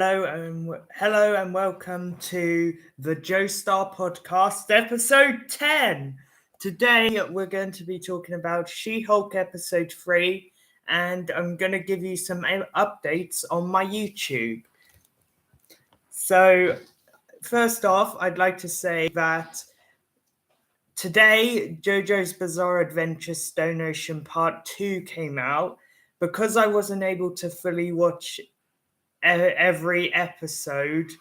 Hello and welcome to the Jostar podcast, episode 10. Today we're going to be talking about She-Hulk episode 3, and I'm going to give you some updates on my YouTube. So, first off, I'd like to say that today JoJo's Bizarre Adventure Stone Ocean Part 2 came out. Because I wasn't able to fully watch every episode,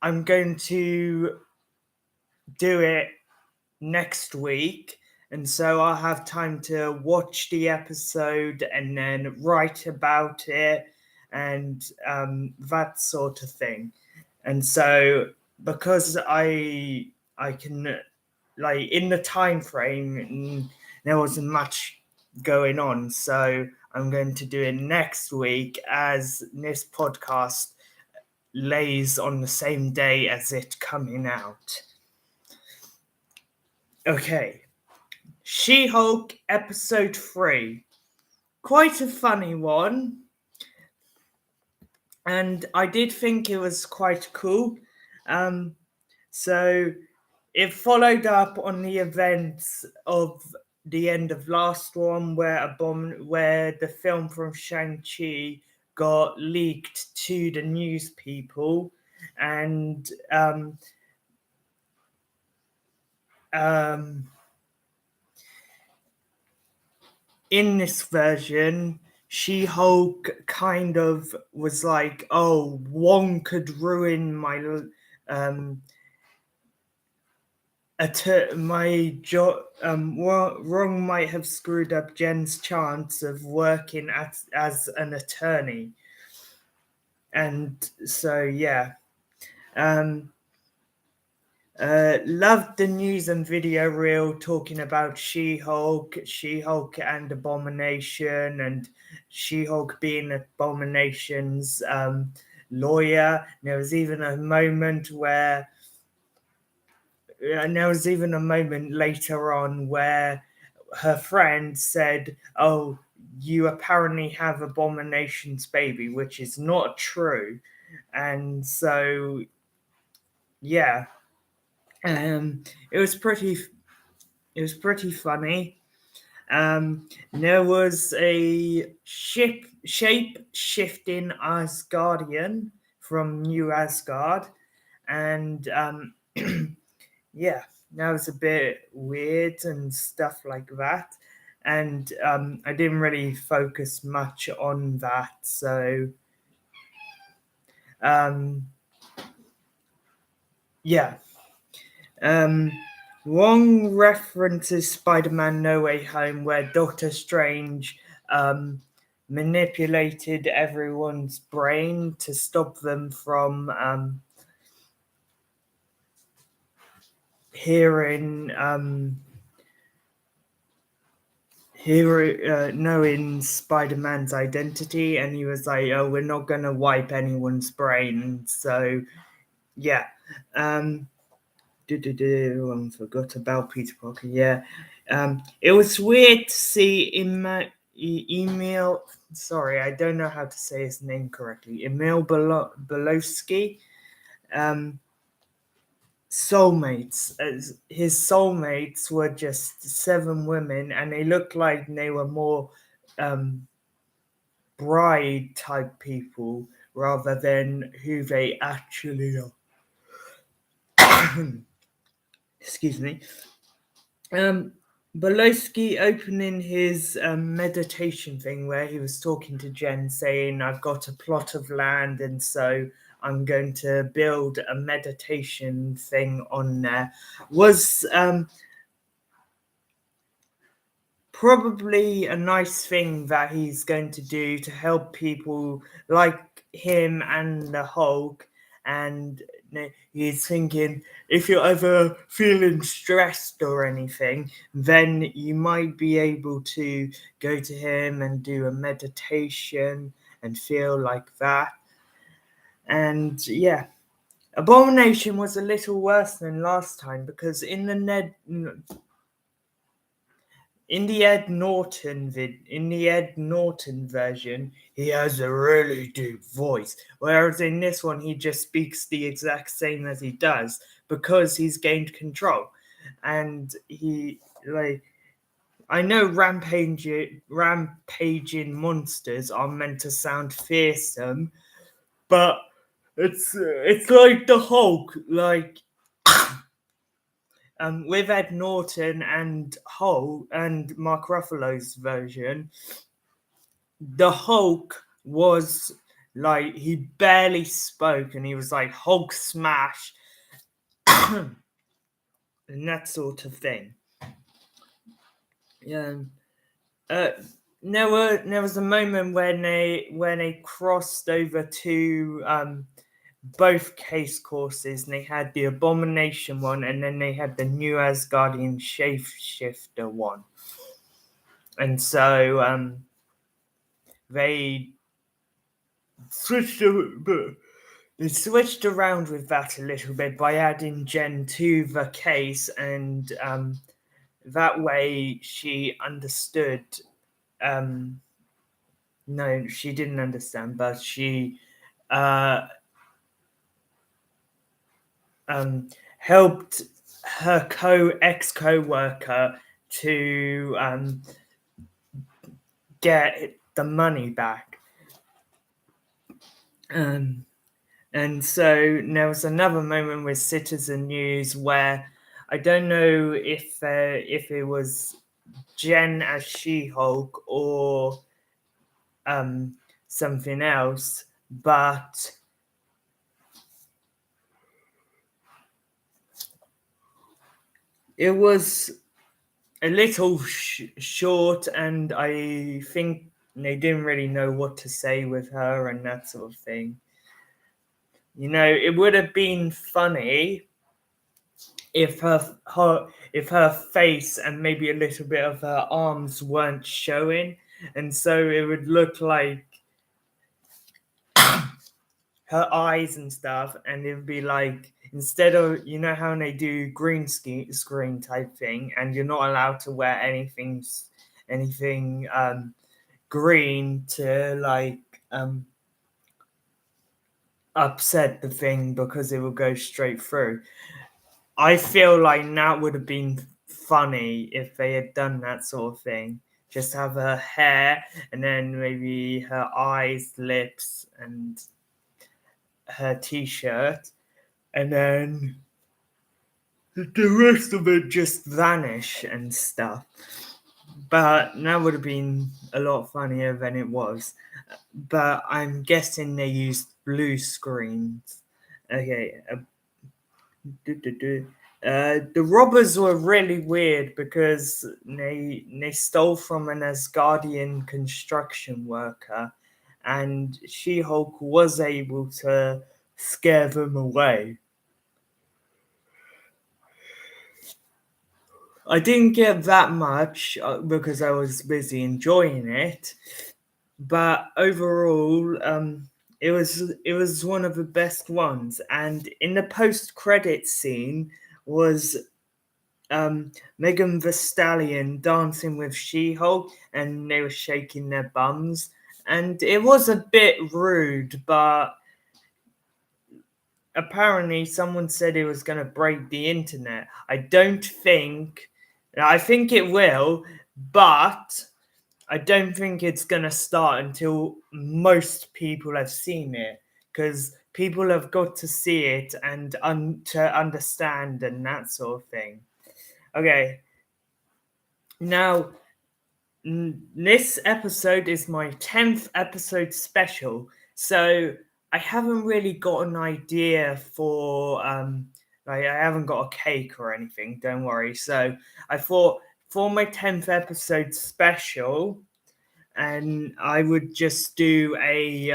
I'm going to do it next week, and so I'll have time to watch the episode and then write about it and that sort of thing. And so because I can, like, in the time frame, there wasn't much going on, so I'm going to do it next week, as this podcast lays on the same day as it coming out. Okay, She-Hulk episode 3. Quite a funny one, and I did think it was quite cool. So it followed up on the events of the end of last one, where the film from Shang-Chi got leaked to the news people, and in this version, She-Hulk kind of was like, "Oh, Wong could ruin my Wrong might have screwed up Jen's chance of working as an attorney," and so yeah. Loved the news and video reel talking about She-Hulk and Abomination, and She-Hulk being Abomination's lawyer. There was even a moment later on where her friend said, "Oh, you apparently have Abomination's baby," which is not true. And so, yeah. It was pretty funny. There was a shape-shifting Asgardian from New Asgard, and yeah, that was a bit weird and stuff like that. And I didn't really focus much on that, so yeah. Wong references Spider-Man No Way Home, where Doctor Strange manipulated everyone's brain to stop them from knowing Spider-Man's identity, and he was like, "Oh, we're not going to wipe anyone's brain." So yeah. I forgot about Peter Parker. Yeah, it was weird to see Emil. Sorry, I don't know how to say his name correctly. Emil Belowski. Soulmates. His soulmates were just 7 women, and they looked like they were more bride type people rather than who they actually are. Excuse me. Belowski opening his meditation thing, where he was talking to Jen, saying, "I've got a plot of land, and so I'm going to build a meditation thing on there," was probably a nice thing that he's going to do to help people like him and the Hulk. And he's thinking, if you're ever feeling stressed or anything, then you might be able to go to him and do a meditation and feel like that. And yeah, Abomination was a little worse than last time, because in in the Ed Norton version, he has a really deep voice, whereas in this one he just speaks the exact same as he does because he's gained control, and he like. I know rampaging monsters are meant to sound fearsome, but it's like the Hulk, like with Ed Norton and Hulk and Mark Ruffalo's version, the Hulk was like he barely spoke and he was like Hulk smash and that sort of thing. Yeah. There was a moment when they crossed over to both case courses, and they had the Abomination one, and then they had the New Asgardian Shapeshifter one, and so they switched around with that a little bit by adding Jen to the case, and that way she understood. No, she didn't understand, but she helped her co-worker to get the money back. And so there was another moment with Citizen News where I don't know if it was Jen as She-Hulk or something else, but it was a little short, and I think they didn't really know what to say with her and that sort of thing. You know, it would have been funny if her face and maybe a little bit of her arms weren't showing, and so it would look like her eyes and stuff, and it would be like, instead of, you know how they do green screen type thing, and you're not allowed to wear anything green to like upset the thing because it will go straight through. I feel like that would have been funny if they had done that sort of thing. Just have her hair and then maybe her eyes, lips, and her t-shirt, and then the rest of it just vanish and stuff. But that would have been a lot funnier than it was. But I'm guessing they used blue screens. Okay. The robbers were really weird because they stole from an Asgardian construction worker, and She-Hulk was able to scare them away. I didn't get that much because I was busy enjoying it, but overall, it was one of the best ones. And in the post-credit scene was Megan Thee Stallion dancing with She-Hulk, and they were shaking their bums, and it was a bit rude, but apparently someone said it was going to break the internet. I think it will, but I don't think it's going to start until most people have seen it, because people have got to see it and to understand and that sort of thing. Okay. Now, this episode is my 10th episode special, so I haven't really got an idea for like, I haven't got a cake or anything, don't worry. So I thought for my 10th episode special, and I would just do a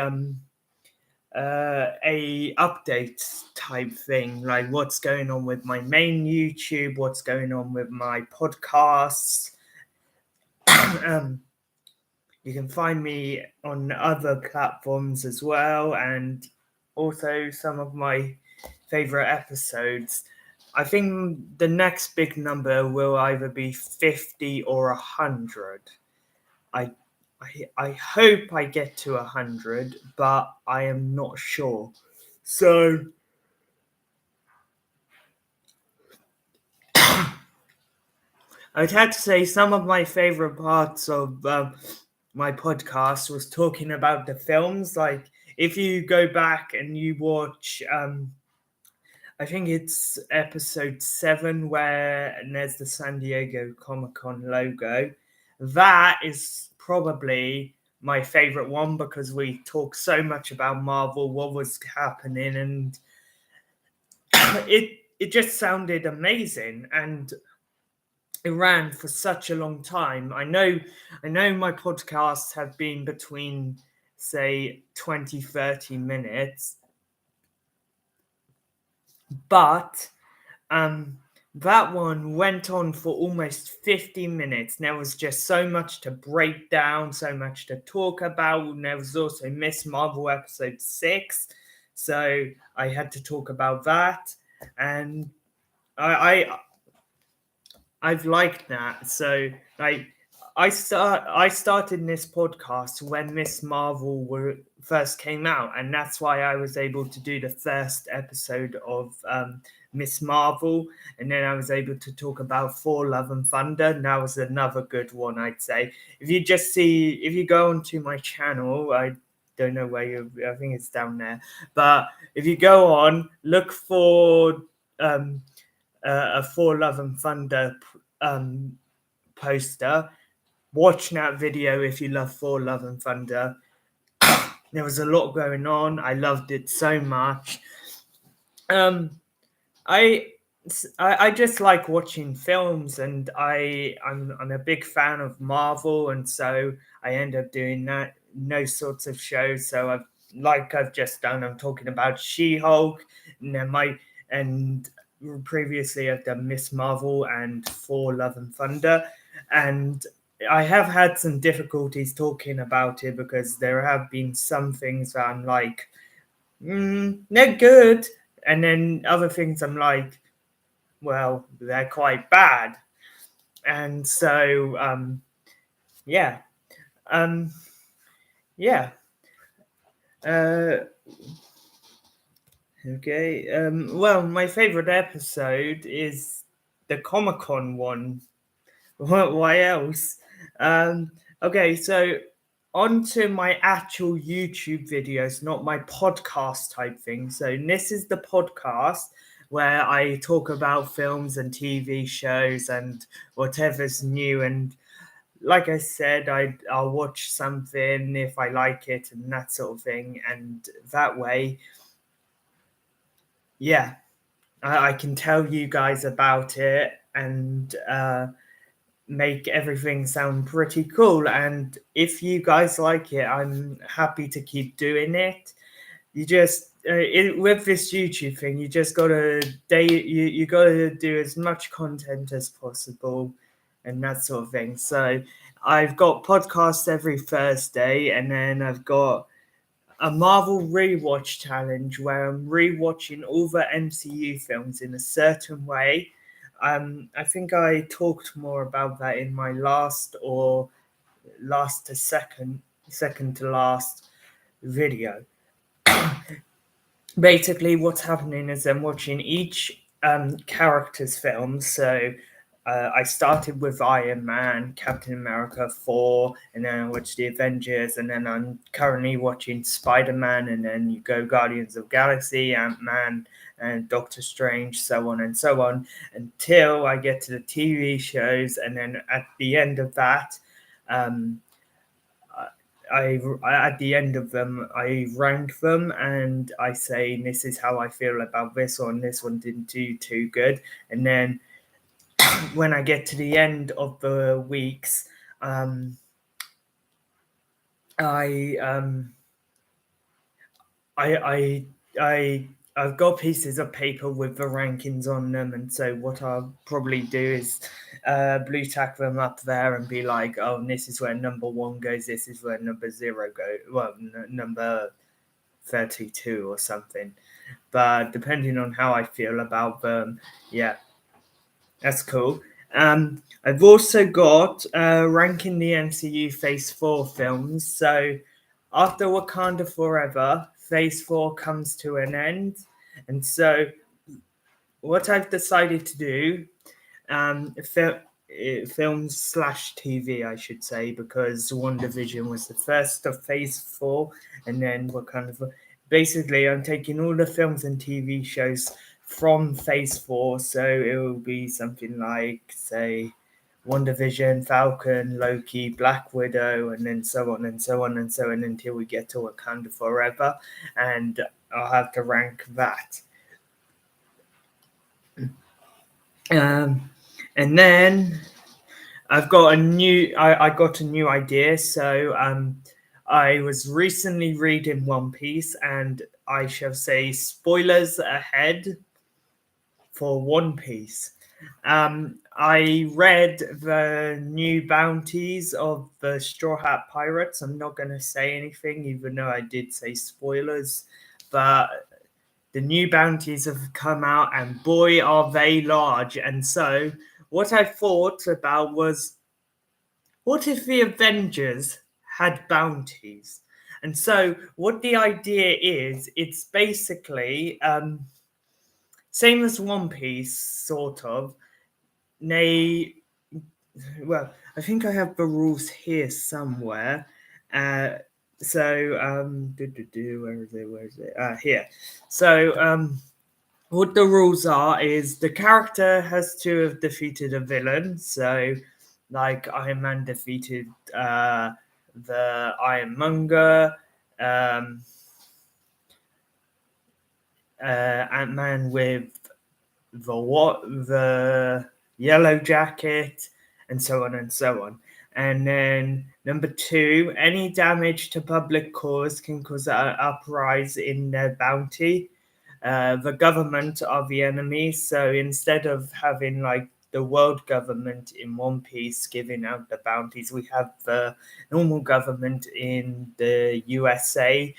update type thing, like what's going on with my main YouTube, what's going on with my podcasts. You can find me on other platforms as well, and also some of my favorite episodes. I think the next big number will either be 50 or 100. I I hope I get to 100, but I am not sure. So I'd have to say some of my favorite parts of my podcast was talking about the films. Like if you go back and you watch, I think it's episode 7 where there's the San Diego Comic Con logo. That is probably my favorite one because we talk so much about Marvel, what was happening, and it just sounded amazing, and it ran for such a long time. I know my podcasts have been between say 20-30 minutes, but that one went on for almost 50 minutes. There was just so much to break down, so much to talk about. And there was also Miss Marvel episode 6, so I had to talk about that, and I I've liked that. So like I started this podcast when Miss Marvel first came out, and that's why I was able to do the first episode of Miss Marvel, and then I was able to talk about Thor: Love and Thunder, and that was another good one, I'd say. If you go onto my channel, I don't know where I think it's down there, but if you go on, look for a Thor: Love and Thunder poster. Watch that video if you love Thor: Love and Thunder. There was a lot going on. I loved it so much. Um, I I just like watching films, and I'm a big fan of Marvel, and so I end up doing that those sorts of shows. So I've just done. I'm talking about She-Hulk, and then and previously I've done Miss Marvel and Thor: Love and Thunder, and I have had some difficulties talking about it because there have been some things that I'm like, they're good, and then other things I'm like, well, they're quite bad. And so yeah um yeah uh okay well, my favorite episode is the Comic-Con one. Why else? Okay, so on to my actual YouTube videos, not my podcast type thing. So this is the podcast where I talk about films and TV shows and whatever's new. And like I said, I'll watch something if I like it and that sort of thing. And that way, yeah, I can tell you guys about it and make everything sound pretty cool. And if you guys like it, I'm happy to keep doing it. You just with this YouTube thing, you just gotta you gotta do as much content as possible and that sort of thing. So I've got podcasts every Thursday, and then I've got a Marvel rewatch challenge where I'm rewatching all the MCU films in a certain way. I think I talked more about that in my last to second to last video. Basically, what's happening is I'm watching each character's film. So I started with Iron Man, Captain America, Thor, and then I watched the Avengers, and then I'm currently watching Spider-Man, and then you go Guardians of Galaxy, Ant-Man, and Doctor Strange, so on and so on, until I get to the TV shows, and then at the end of that, um, at the end of them, I rank them and I say this is how I feel about this one. This one didn't do too good, and then when I get to the end of the weeks, I I I I I've got pieces of paper with the rankings on them, and so what I'll probably do is blue tack them up there and be like, oh, this is where number 1 goes, this is where number 0 goes, well, number 32 or something. but depending on how I feel about them, yeah, that's cool. I've also got ranking the MCU Phase 4 films. So after Wakanda Forever, Phase 4 comes to an end. And so what I've decided to do, films slash TV, I should say, because WandaVision was the first of Phase 4, and then Wakanda. Basically, I'm taking all the films and TV shows from Phase 4, so it will be something like, say, WandaVision, Falcon, Loki, Black Widow, and then so on and so on and so on until we get to Wakanda Forever, and I'll have to rank that. And then I've got a new. I got a new idea. So I was recently reading One Piece, and I shall say spoilers ahead for One Piece. I read the new bounties of the Straw Hat Pirates. I'm not going to say anything, even though I did say spoilers, but the new bounties have come out, and boy, are they large. And so, what I thought about was, what if the Avengers had bounties? And so, what the idea is, it's basically same as One Piece, sort of. Well, I think I have the rules here somewhere. Where is it? Here. So, what the rules are is the character has to have defeated a villain. So, like Iron Man defeated the Ironmonger, Ant-Man with the Yellow Jacket, and so on and so on. And then number 2, any damage to public cause can cause an uprise in their bounty. The government are the enemy, so instead of having like the world government in One Piece giving out the bounties, we have the normal government in the USA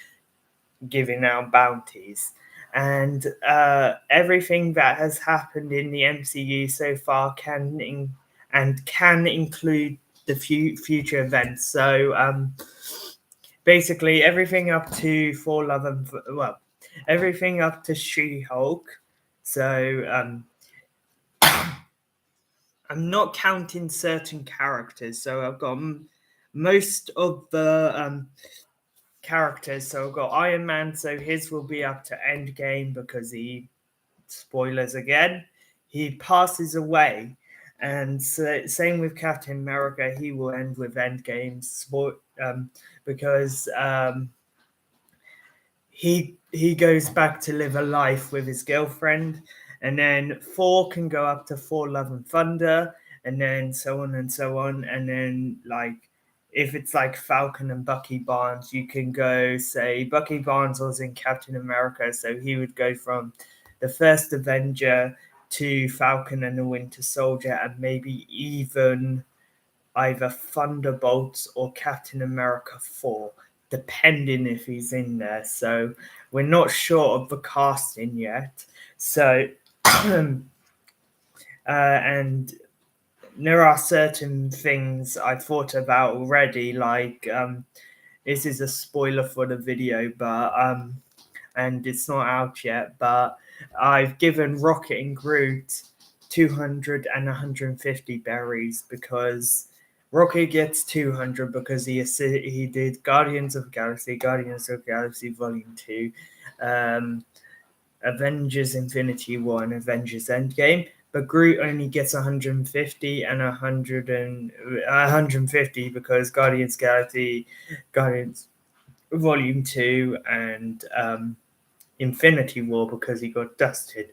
giving out bounties. And everything that has happened in the MCU so far can include the future events. So basically, everything up to everything up to She-Hulk. So I'm not counting certain characters. So I've got most of the characters. So I've got Iron Man, so his will be up to Endgame because spoilers again, he passes away. And so, same with Captain America, he will end with Endgame because he goes back to live a life with his girlfriend. And then Thor can go up to Thor Love and Thunder, and then so on and so on. And then like if it's like Falcon and Bucky Barnes, you can go, say, Bucky Barnes was in Captain America, so he would go from the first Avenger to Falcon and the Winter Soldier, and maybe even either Thunderbolts or Captain America 4, depending if he's in there. So we're not sure of the casting yet. So, and there are certain things I thought about already, like this is a spoiler for the video, but and it's not out yet, but I've given Rocket and Groot 200 and 150 berries because Rocket gets 200 because he did Guardians of the Galaxy Volume 2, Avengers Infinity War, and Avengers Endgame. But Groot only gets 150 and 150 because Guardians Volume 2 and Infinity War because he got dusted.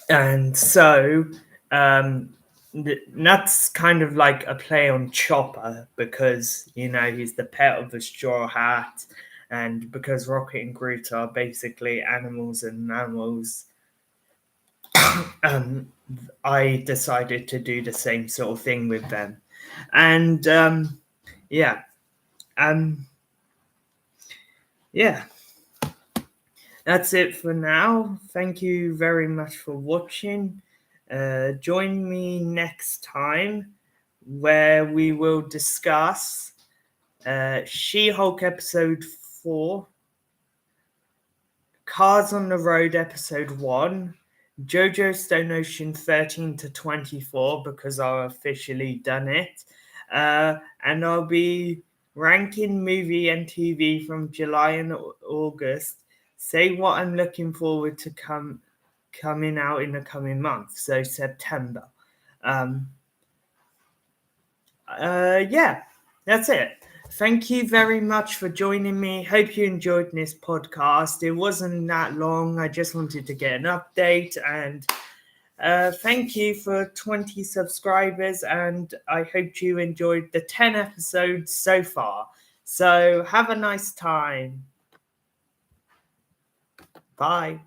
And so that's kind of like a play on Chopper because, he's the pet of the Straw Hat, and because Rocket and Groot are basically animals and mammals, I decided to do the same sort of thing with them. And yeah. that's it for now. Thank you very much for watching. Join me next time where we will discuss She-Hulk episode 4, Cars on the Road episode 1, JoJo Stone Ocean 13 to 24 because I've officially done it. And I'll be ranking movie and TV from July and August. Say what I'm looking forward to coming out in the coming month, so September. Yeah, that's it. Thank you very much for joining me. Hope you enjoyed this podcast. It wasn't that long. I just wanted to get an update, and thank you for 20 subscribers, and I hope you enjoyed the 10 episodes so far. So have a nice time. Bye.